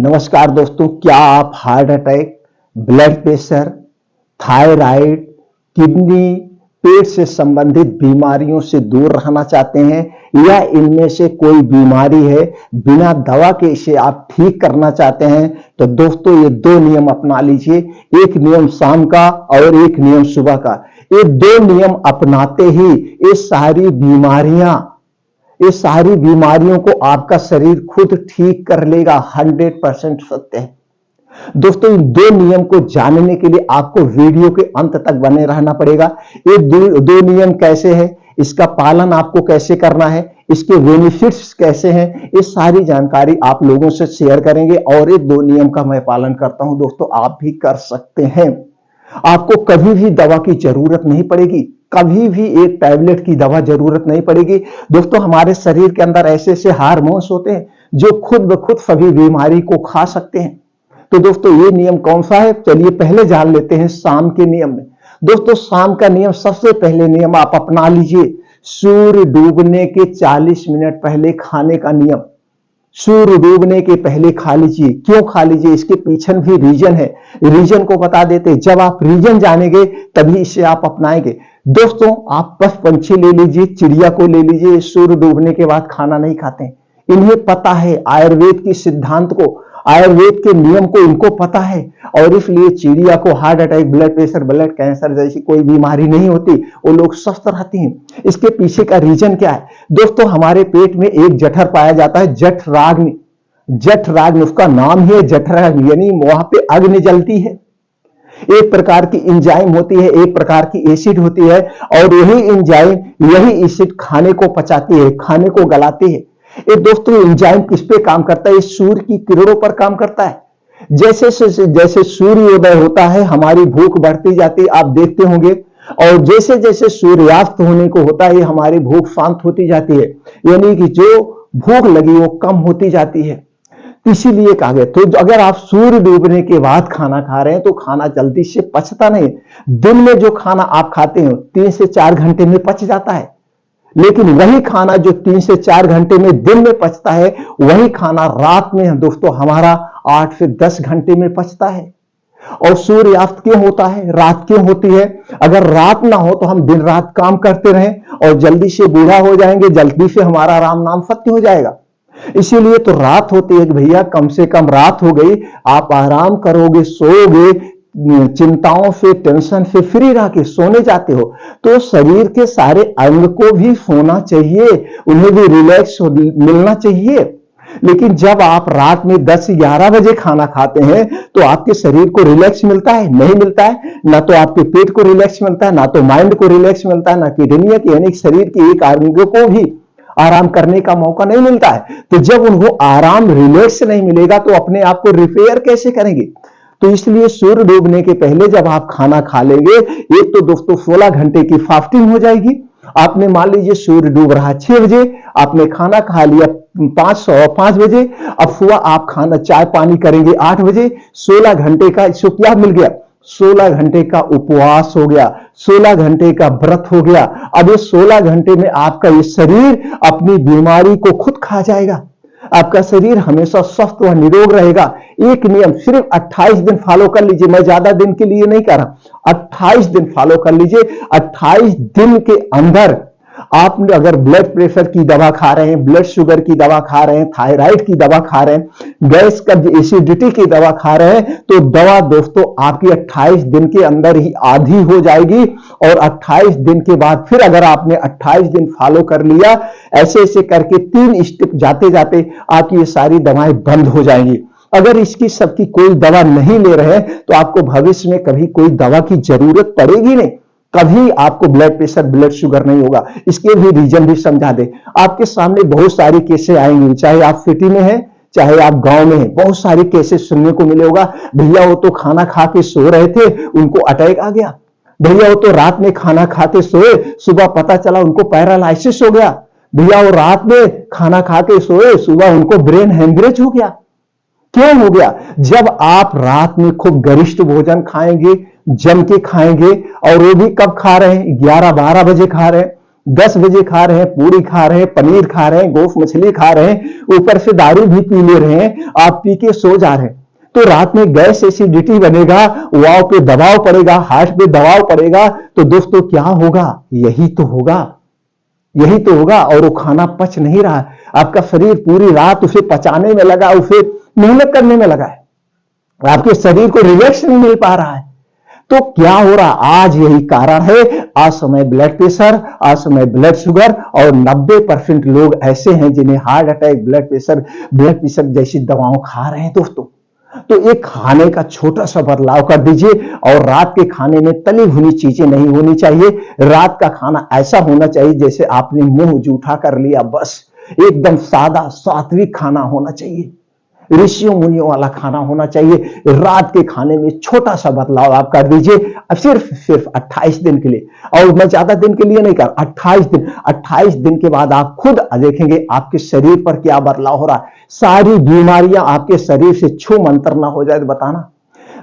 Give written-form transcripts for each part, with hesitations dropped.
नमस्कार दोस्तों, क्या आप heart attack, blood pressure, thyroid, kidney, पेट से संबंधित बीमारियों से दूर रहना चाहते हैं या इनमें से कोई बीमारी है बिना दवा के इसे आप ठीक करना चाहते हैं? तो दोस्तों ये दो नियम अपना लीजिए। एक नियम शाम का और एक नियम सुबह का। ये दो नियम अपनाते ही ये सारी बीमारियों को आपका शरीर खुद ठीक कर लेगा। 100% सत्य है दोस्तों। इन दो नियम को जानने के लिए आपको वीडियो के अंत तक बने रहना पड़ेगा। ये दो नियम कैसे है, इसका पालन आपको कैसे करना है, इसके बेनिफिट्स कैसे हैं, ये सारी जानकारी आप लोगों से शेयर करेंगे। और ये दो नियम का मैं पालन करता हूं दोस्तों, आप भी कर सकते हैं। आपको कभी भी दवा की जरूरत नहीं पड़ेगी, कभी भी एक टैबलेट की दवा जरूरत नहीं पड़ेगी दोस्तों। हमारे शरीर के अंदर ऐसे ऐसे हार्मोन्स होते हैं जो खुद ब खुद सभी बीमारी को खा सकते हैं। तो दोस्तों ये नियम कौन सा है, चलिए पहले जान लेते हैं शाम के नियम में। दोस्तों शाम का नियम, सबसे पहले नियम आप अपना लीजिए, सूर्य डूबने के 40 मिनट पहले खाने का नियम। सूर्य डूबने के पहले खा लीजिए। क्यों खा लीजिए, इसके पीछे भी रीजन है, रीजन को बता देते। जब आप रीजन जानेंगे तभी इसे आप अपनाएंगे। दोस्तों आप बस पंछी ले लीजिए, चिड़िया को ले लीजिए, सूर्य डूबने के बाद खाना नहीं खाते। इन्हें पता है आयुर्वेद के सिद्धांत को, आयुर्वेद के नियम को इनको पता है, और इसलिए चिड़िया को heart attack, blood pressure, blood cancer जैसी कोई बीमारी नहीं होती, वो लोग स्वस्थ रहती हैं। इसके पीछे का रीजन क्या है दोस्तों? हमारे पेट में एक जठर पाया जाता है, जठराग्नि। जठराग्नि उसका नाम ही है जठराग्नि, यानी वहां पे अग्नि जलती है। एक प्रकार की एंजाइम होती है, एक प्रकार की एसिड होती है, और यही एंजाइम, यही एसिड खाने को पचाती है, खाने को गलाती है। ये दोस्तों एंजाइम किस पे काम करता है? सूर्य की किरणों पर काम करता है। जैसे जैसे सूर्योदय होता है हमारी भूख बढ़ती जाती है, आप देखते होंगे, और जैसे जैसे सूर्यास्त होने को होता है हमारी भूख शांत होती जाती है, यानी कि जो भूख लगी वो कम होती जाती है। इसीलिए कहा गया, तो अगर आप सूर्य डूबने के बाद खाना खा रहे हैं तो खाना जल्दी से पचता नहीं। दिन में जो खाना आप खाते हो 3 से 4 घंटे में पच जाता है, लेकिन वही खाना जो 3 से 4 घंटे में दिन में पचता है, वही खाना रात में दोस्तों हमारा 8 से 10 घंटे में पचता है। और सूर्यास्त क्यों होता है, रात क्यों होती है? अगर रात ना हो तो हम दिन रात काम करते रहें और जल्दी से बूढ़ा हो जाएंगे, जल्दी से हमारा राम नाम सत्य हो जाएगा। इसीलिए तो रात होती है कि भैया कम से कम रात हो गई, आप आराम करोगे, सोओगे, चिंताओं से, टेंशन से फ्री रह के सोने जाते हो, तो शरीर के सारे अंग को भी सोना चाहिए, उन्हें भी रिलैक्स मिलना चाहिए। लेकिन जब आप रात में 10-11 बजे खाना खाते हैं तो आपके शरीर को रिलैक्स मिलता है? नहीं मिलता है। ना तो आपके पेट को रिलैक्स मिलता है, ना तो माइंड को रिलैक्स मिलता है, ना किडनी के यानी शरीर के एक अंग को भी आराम करने का मौका नहीं मिलता है। तो जब उनको आराम, रिलैक्स नहीं मिलेगा तो अपने आप को रिपेयर कैसे करेंगे? तो इसलिए सूर्य डूबने के पहले जब आप खाना खा लेंगे, एक तो दोस्तों 16 घंटे की फास्टिंग हो जाएगी। आपने मान लीजिए सूर्य डूब रहा है 6 बजे, आपने खाना खा लिया 5 बजे, अब सुबह आप खाना चाय पानी करेंगे 8 बजे। 16 घंटे का इसको क्या मिल गया? 16 घंटे का उपवास हो गया, 16 घंटे का व्रत हो गया। अब ये 16 घंटे में आपका ये शरीर अपनी बीमारी को खुद खा जाएगा। आपका शरीर हमेशा स्वस्थ व निरोग रहेगा। एक नियम सिर्फ 28 दिन फॉलो कर लीजिए, मैं ज्यादा दिन के लिए नहीं कर रहा, 28 दिन फॉलो कर लीजिए। 28 दिन के अंदर आप अगर ब्लड प्रेशर की दवा खा रहे हैं, ब्लड शुगर की दवा खा रहे हैं, थायराइड की दवा खा रहे हैं, गैस कब्ज, एसिडिटी की दवा खा रहे हैं, तो दवा दोस्तों आपकी 28 दिन के अंदर ही आधी हो जाएगी। और 28 दिन के बाद फिर अगर आपने 28 दिन फॉलो कर लिया, ऐसे ऐसे करके 3 स्टेप जाते जाते आपकी ये सारी दवाएं बंद हो जाएंगी। अगर इसकी सबकी कोई दवा नहीं ले रहे हैं तो आपको भविष्य में कभी कोई दवा की जरूरत पड़ेगी नहीं, कभी आपको ब्लड प्रेशर, ब्लड शुगर नहीं होगा। इसके भी रीजन भी समझा दे। आपके सामने बहुत सारी केसेस आएंगी, चाहे आप सिटी में हैं, चाहे आप गांव में हैं, बहुत सारे केसेस सुनने को मिले होगा। भैया वो तो खाना खा के सो रहे थे, उनको अटैक आ गया। भैया वो तो रात में खाना खाते सोए, सुबह पता चला उनको पैरालाइसिस हो गया। भैया वो रात में खाना खा के सोए, सुबह उनको ब्रेन हेमरेज हो गया। क्यों हो गया? जब आप रात में खूब गरिष्ठ भोजन खाएंगे, जम के खाएंगे, और वो भी कब खा रहे हैं? 11-12 बजे खा रहे हैं। 10 बजे खा रहे हैं, पूरी खा रहे हैं, पनीर खा रहे हैं, गोश्त मछली खा रहे हैं, ऊपर से दारू भी पी ले रहे हैं, आप पी के सो जा रहे हैं, तो रात में गैस एसिडिटी बनेगा, वाव पे दबाव पड़ेगा, हार्ट पे दबाव पड़ेगा, तो दोस्तों क्या होगा? यही तो होगा, यही तो होगा। और वो खाना पच नहीं रहा है, आपका शरीर पूरी रात उसे पचाने में लगा, उसे मेहनत करने में लगा है, आपके शरीर को रिलैक्स नहीं मिल पा रहा है। तो क्या हो रहा? आज यही कारण है, असमय ब्लड प्रेशर, असमय ब्लड शुगर, और 90% लोग ऐसे हैं जिन्हें हार्ट अटैक, ब्लड प्रेशर जैसी दवाओं खा रहे हैं दोस्तों। तो एक खाने का छोटा सा बदलाव कर दीजिए, और रात के खाने में तली भुनी चीजें नहीं होनी चाहिए। रात का खाना ऐसा होना चाहिए जैसे आपने मुंह जूठा कर लिया, बस एकदम सादा सात्विक खाना होना चाहिए, ऋषियों मुनियों वाला खाना होना चाहिए। रात के खाने में छोटा सा बदलाव आप कर दीजिए, अब सिर्फ 28 दिन के लिए, और मैं ज्यादा दिन के लिए नहीं कर, 28 दिन के बाद आप खुद देखेंगे आपके शरीर पर क्या बदलाव हो रहा है। सारी बीमारियां आपके शरीर से छू मंतर ना हो जाए तो बताना।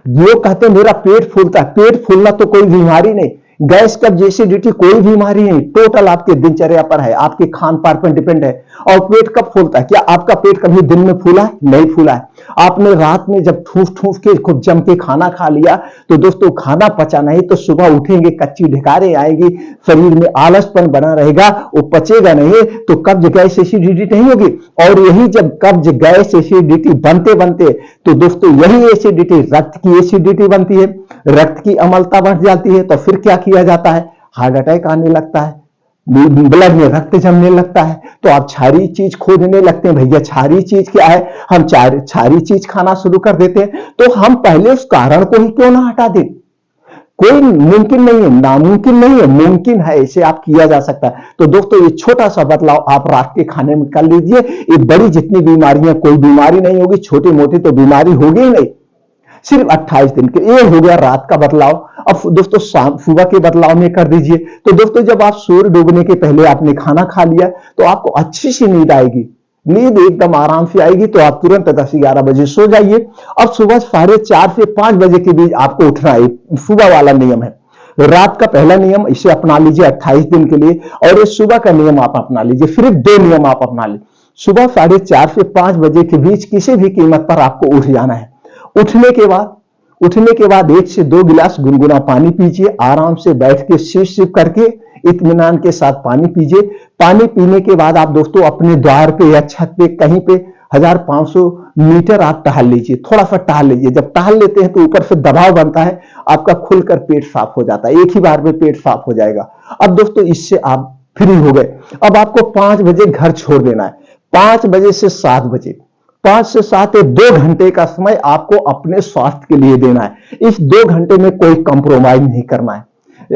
लोग कहते हैं मेरा पेट फूलता है, पेट फूलना तो कोई बीमारी नहीं, गैस कब्ज एसिडिटी कोई बीमारी नहीं, टोटल आपके दिनचर्या पर है, आपके खान पान पर डिपेंड है। और पेट कब फूलता है? क्या आपका पेट कभी दिन में फूला है? नहीं फूला है। आपने रात में जब ठूस ठूस के खूब जम के खाना खा लिया, तो दोस्तों खाना पचा नहीं, तो सुबह उठेंगे कच्ची ढिकारे आएगी, शरीर में आलसपन बना रहेगा, वो पचेगा नहीं, तो कब्ज गैस एसिडिटी नहीं होगी। और यही जब कब्ज गैस एसिडिटी बनते बनते, तो दोस्तों यही एसिडिटी रक्त की एसिडिटी बनती है, रक्त की अम्लता बढ़ जाती है, तो फिर क्या किया जाता है? हार्ट अटैक आने लगता है, ब्लड में रक्त जमने लगता है, तो आप क्षारीय चीज खोजने लगते हैं। भैया क्षारीय चीज क्या है? हम क्षारीय चीज खाना शुरू कर देते हैं। तो हम पहले उस कारण को ही क्यों ना हटा दें? कोई मुमकिन नहीं है, नामुमकिन नहीं है, मुमकिन है, इसे आप किया जा सकता है। तो दोस्तों ये छोटा सा बदलाव आप रात के खाने में कर लीजिए, ये बड़ी जितनी बीमारियां, कोई बीमारी नहीं होगी, छोटी मोटी तो बीमारी होगी ही नहीं। सिर्फ 28 दिन के, ये हो गया रात का बदलाव। अब दोस्तों सुबह के बदलाव में कर दीजिए। तो दोस्तों जब आप सूर्य डूबने के पहले आपने खाना खा लिया, तो आपको अच्छी सी नींद आएगी, नींद एकदम आराम से आएगी, तो आप तुरंत 10-11 बजे सो जाइए। अब सुबह 4:30 से 5 बजे के बीच आपको उठना है, सुबह वाला नियम है। रात का पहला नियम इसे अपना लीजिए 28 दिन के लिए, और ये सुबह का नियम आप अपना लीजिए। सिर्फ 2 नियम आप अपना लीजिए। सुबह 4:30 से 5 बजे के बीच किसी भी कीमत पर आपको उठ जाना है। उठने के बाद 1 से 2 गिलास गुनगुना पानी पीजिए, आराम से बैठ के सिप करके इत्मीनान के साथ पानी पीजिए। पानी पीने के बाद आप दोस्तों अपने द्वार पे या छत पे कहीं पे 1500 मीटर आप टहल लीजिए, थोड़ा सा टहल लीजिए। जब टहल लेते हैं तो ऊपर से दबाव बनता है, आपका खुलकर पेट साफ हो जाता है, एक ही बार में पेट साफ हो जाएगा। अब दोस्तों इससे आप फ्री हो गए। अब आपको 5 बजे घर छोड़ देना है, 5 बजे से 7 बजे, 5 से 7 ये 2 घंटे का समय आपको अपने स्वास्थ्य के लिए देना है। इस 2 घंटे में कोई कंप्रोमाइज नहीं करना है।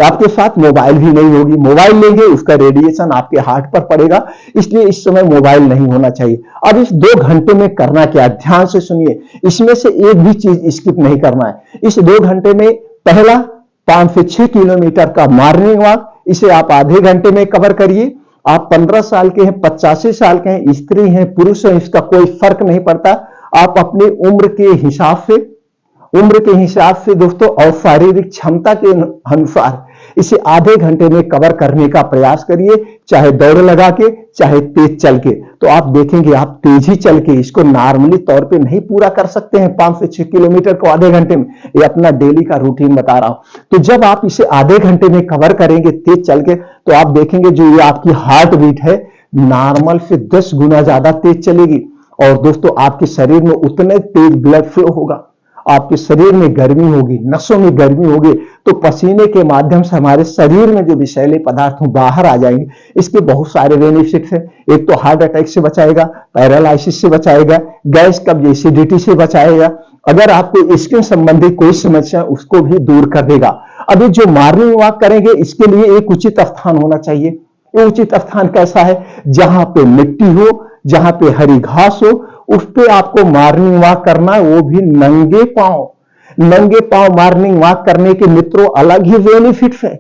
आपके साथ मोबाइल भी नहीं होगी, मोबाइल लेंगे उसका रेडिएशन आपके हार्ट पर पड़ेगा, इसलिए इस समय मोबाइल नहीं होना चाहिए। अब इस 2 घंटे में करना क्या, ध्यान से सुनिए, इसमें से एक भी चीज स्किप नहीं करना है। इस 2 घंटे में पहला 5 से 6 किलोमीटर का मॉर्निंग वॉक, इसे आप आधे घंटे में कवर करिए। आप 15 साल के हैं, 85 साल के हैं, स्त्री हैं, पुरुष हैं, इसका कोई फर्क नहीं पड़ता। आप अपनी उम्र के हिसाब से दोस्तों और शारीरिक क्षमता के अनुसार इसे आधे घंटे में कवर करने का प्रयास करिए, चाहे दौड़ लगा के, चाहे तेज चल के। तो आप देखेंगे आप तेज ही चल के इसको नॉर्मली तौर पे नहीं पूरा कर सकते हैं 5 से 6 किलोमीटर को आधे घंटे में, ये अपना डेली का रूटीन बता रहा हूं। तो जब आप इसे आधे घंटे में कवर करेंगे तेज चल के, तो आप देखेंगे जो ये आपकी हार्ट बीट है नॉर्मल से 10 गुना ज्यादा तेज चलेगी, और दोस्तों आपके शरीर में उतने तेज ब्लड फ्लो होगा, आपके शरीर में गर्मी होगी, नसों में गर्मी होगी, तो पसीने के माध्यम से हमारे शरीर में जो विषैले पदार्थ बाहर आ जाएंगे। इसके बहुत सारे बेनिफिट्स हैं। एक तो हार्ट अटैक से बचाएगा, पैरालाइसिस से बचाएगा, गैस कब्ज एसिडिटी से बचाएगा, अगर आपको स्किन संबंधी कोई समस्या उसको भी दूर कर देगा। अभी जो मॉर्निंग वॉक करेंगे इसके लिए एक उचित स्थान होना चाहिए। ये उचित स्थान कैसा है? जहां पे मिट्टी हो, जहां पे हरी घास हो, उस पे आपको मॉर्निंग वॉक करना है, वो भी नंगे पांव मॉर्निंग वॉक करने के मित्रों अलग ही बेनिफिट्स है।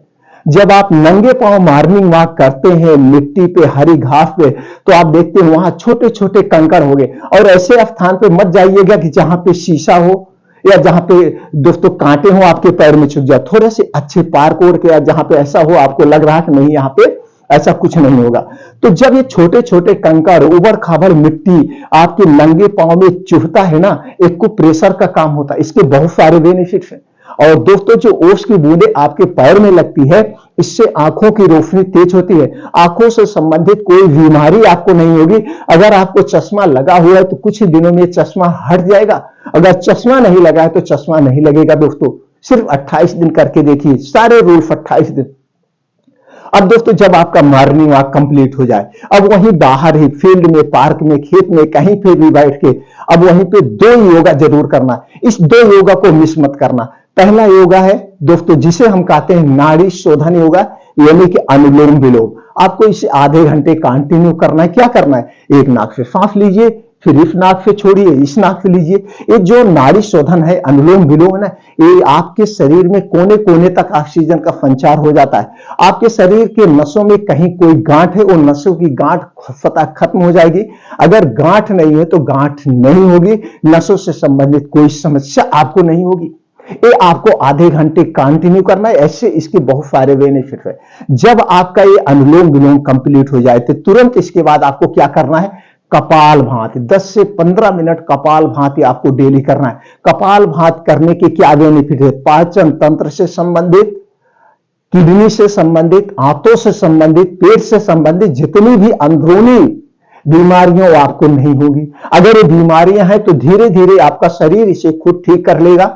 जब आप नंगे पांव मॉर्निंग वॉक करते हैं मिट्टी पे, हरी घास पे, तो आप देखते हैं वहां छोटे छोटे कंकड़ होंगे, और ऐसे स्थान पे मत जाइएगा कि जहां पे शीशा हो या जहां पे दोस्तों कांटे हो आपके पैर में चुभ जाए। थोड़े से अच्छे पार्क ओर के, या जहां पे ऐसा हो आपको लग रहा है कि नहीं यहाँ पे ऐसा कुछ नहीं होगा। तो जब ये छोटे छोटे कंकड़, उबड़ खाबड़ मिट्टी आपके नंगे पांव में चुभता है ना, एक को प्रेशर का काम होता है। इसके बहुत सारे बेनिफिट्स हैं। और दोस्तों, जो ओस की बूंदें आपके पैर में लगती है, इससे आंखों की रोशनी तेज होती है। आंखों से संबंधित कोई बीमारी आपको नहीं होगी। अगर आपको चश्मा लगा हुआ है तो कुछ ही दिनों में चश्मा हट जाएगा। अगर चश्मा नहीं लगा है तो चश्मा नहीं लगेगा। दोस्तों, सिर्फ 28 दिन करके देखिए, सारे रूल्स 28 दिन। अब दोस्तों, जब आपका मॉर्निंग वॉक कंप्लीट हो जाए, अब वहीं बाहर ही फील्ड में, पार्क में, खेत में, कहीं पे भी बैठ के अब वहीं पे 2 योगा जरूर करना। इस 2 योगा को मिस मत करना। पहला योगा है दोस्तों, जिसे हम कहते हैं नाड़ी शोधन योगा, यानी कि अनुलोम विलोम। आपको इसे आधे घंटे कंटिन्यू करना है। क्या करना है? एक नाक से सांस लीजिए, फिर इस नाक से छोड़िए, इस नाक से लीजिए। ये जो नाड़ी शोधन है, अनुलोम विलोम है ना, ये आपके शरीर में कोने कोने तक ऑक्सीजन का संचार हो जाता है। आपके शरीर के नसों में कहीं कोई गांठ है, वो नसों की गांठ स्वतः खत्म हो जाएगी। अगर गांठ नहीं है तो गांठ नहीं होगी, नसों से संबंधित कोई समस्या आपको नहीं होगी। ये आपको आधे घंटे कंटिन्यू करना है। ऐसे इसके बहुत सारे बेनिफिट है। जब आपका ये अनुलोम विलोम कंप्लीट हो जाए तो तुरंत इसके बाद आपको क्या करना है? कपाल भाती 10 से 15 मिनट कपाल भाती आपको डेली करना है। कपाल भात करने के क्या बेनिफिट है? पाचन तंत्र से संबंधित, किडनी से संबंधित, आंतों से संबंधित, पेट से संबंधित जितनी भी अंदरूनी बीमारियों आपको नहीं होगी। अगर ये बीमारियां हैं तो धीरे धीरे आपका शरीर इसे खुद ठीक कर लेगा,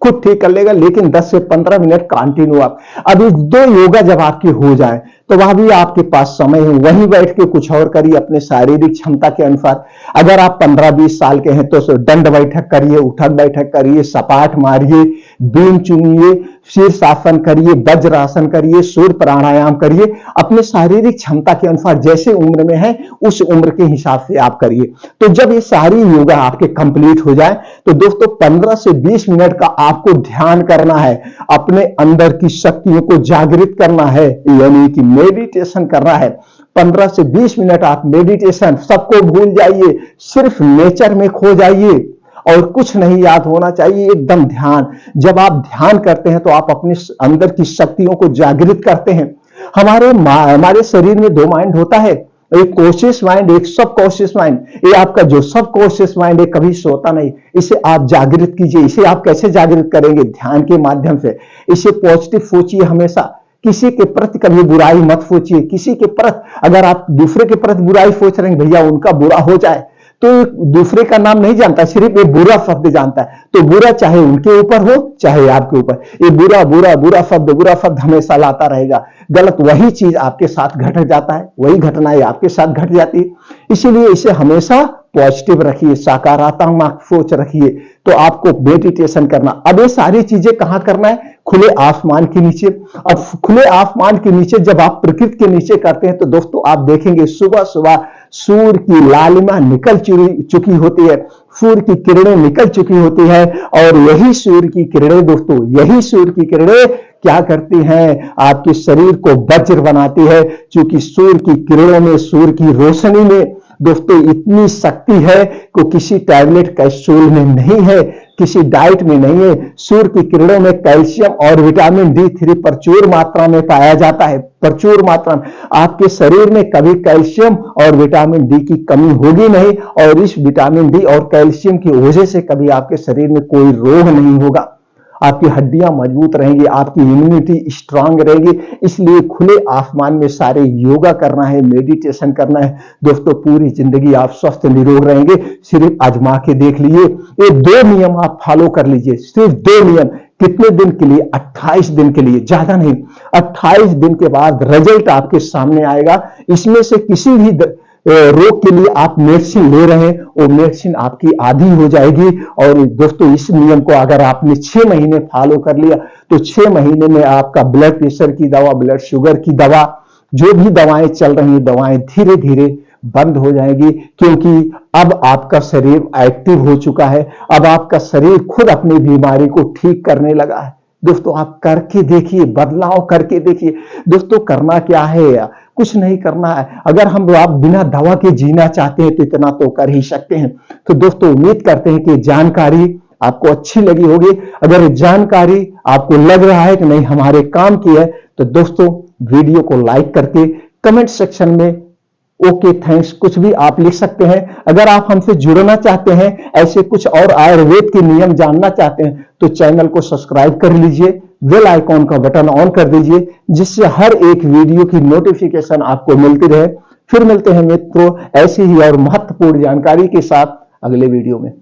खुद ठीक कर लेगा। लेकिन 10 से 15 मिनट कंटिन्यू आप। अब ये 2 योगा जब आपकी हो जाए तो वह भी आपके पास समय है, वहीं बैठ के कुछ और करिए अपने शारीरिक क्षमता के अनुसार। अगर आप 15-20 साल के हैं तो दंड बैठक करिए, उठक बैठक करिए, सपाट मारिए, बीन चुनिए, शीर्षासन करिए, वज्रासन करिए, सूर्य प्राणायाम करिए। अपने शारीरिक क्षमता के अनुसार जैसे उम्र में है उस उम्र के हिसाब से आप करिए। तो जब ये सारी योगा आपके कंप्लीट हो जाए तो दोस्तों 15 से 20 मिनट का आपको ध्यान करना है, अपने अंदर की शक्तियों को जागृत करना है, यानी कि मेडिटेशन करना है। 15 से 20 मिनट आप मेडिटेशन, सबको भूल जाइए, सिर्फ नेचर में खो जाइए और कुछ नहीं याद होना चाहिए, एकदम ध्यान। जब आप ध्यान करते हैं तो आप अपने अंदर की शक्तियों को जागृत करते हैं। हमारे शरीर में 2 माइंड होता है, एक कॉन्शियस माइंड, एक सब कॉन्शियस माइंड। ये आपका जो सब कॉन्शियस माइंड है कभी सोता नहीं, इसे आप जागृत कीजिए। इसे आप कैसे जागृत करेंगे? ध्यान के माध्यम से। इसे पॉजिटिव सोचिए हमेशा, किसी के प्रति कभी बुराई मत सोचिए। किसी के प्रति, अगर आप दूसरे के प्रति बुराई सोच रहे हैं, भैया उनका बुरा हो जाए, तो दूसरे का नाम नहीं जानता, सिर्फ ये बुरा शब्द जानता है। तो बुरा चाहे उनके ऊपर हो चाहे आपके ऊपर, ये बुरा बुरा बुरा शब्द हमेशा लाता रहेगा। गलत वही चीज आपके साथ घट जाता है, वही घटनाएं आपके साथ घट जाती है। इसीलिए इसे हमेशा पॉजिटिव रखिए, सकारात्मक सोच रखिए। तो आपको मेडिटेशन करना। अब ये सारी चीजें कहां करना है? खुले आसमान के नीचे। अब खुले आसमान के नीचे जब आप प्रकृति के नीचे करते हैं तो दोस्तों आप देखेंगे सुबह सुबह सूर्य की लालिमा निकल चुकी होती है, सूर्य की किरणें निकल चुकी होती है। और यही सूर्य की किरणें दोस्तों, यही सूर्य की किरणें क्या करती हैं? आपके शरीर को वज्र बनाती है। क्योंकि सूर्य की किरणों में, सूर्य की रोशनी में दोस्तों इतनी शक्ति है कि किसी टैबलेट कैप्सूल में नहीं है, किसी डाइट में नहीं है। सूर्य की किरणों में कैल्शियम और विटामिन D3 प्रचुर मात्रा में पाया जाता है, प्रचुर मात्रा में। आपके शरीर में कभी कैल्शियम और विटामिन D की कमी होगी नहीं, और इस विटामिन D और कैल्शियम की वजह से कभी आपके शरीर में कोई रोग नहीं होगा। आपकी हड्डियां मजबूत रहेंगी, आपकी इम्यूनिटी स्ट्रांग रहेगी। इसलिए खुले आसमान में सारे योगा करना है, मेडिटेशन करना है दोस्तों। पूरी जिंदगी आप स्वस्थ निरोग रहेंगे। सिर्फ आजमा के देख लीजिए, ये 2 नियम आप फॉलो कर लीजिए, सिर्फ 2 नियम। कितने दिन के लिए? 28 दिन के लिए, ज्यादा नहीं। 28 दिन के बाद रिजल्ट आपके सामने आएगा। इसमें से किसी भी रोग के लिए आप मेडिसिन ले रहे हैं, वो मेडिसिन आपकी आधी हो जाएगी। और दोस्तों इस नियम को अगर आपने 6 महीने फॉलो कर लिया तो 6 महीने में आपका ब्लड प्रेशर की दवा, ब्लड शुगर की दवा, जो भी दवाएं चल रही हैं, दवाएं धीरे धीरे बंद हो जाएगी। क्योंकि अब आपका शरीर एक्टिव हो चुका है, अब आपका शरीर खुद अपनी बीमारी को ठीक करने लगा है। दोस्तों आप करके देखिए, बदलाव करके देखिए। दोस्तों करना क्या है? कुछ नहीं करना है। अगर आप बिना दवा के जीना चाहते हैं तो इतना तो कर ही सकते हैं। तो दोस्तों उम्मीद करते हैं कि जानकारी आपको अच्छी लगी होगी। अगर जानकारी आपको लग रहा है कि नहीं हमारे काम की है, तो दोस्तों वीडियो को लाइक करके कमेंट सेक्शन में ओके थैंक्स कुछ भी आप लिख सकते हैं। अगर आप हमसे जुड़ना चाहते हैं, ऐसे कुछ और आयुर्वेद के नियम जानना चाहते हैं, तो चैनल को सब्सक्राइब कर लीजिए, बेल आइकॉन का बटन ऑन कर दीजिए, जिससे हर एक वीडियो की नोटिफिकेशन आपको मिलती रहे। फिर मिलते हैं मित्रों ऐसी ही और महत्वपूर्ण जानकारी के साथ अगले वीडियो में।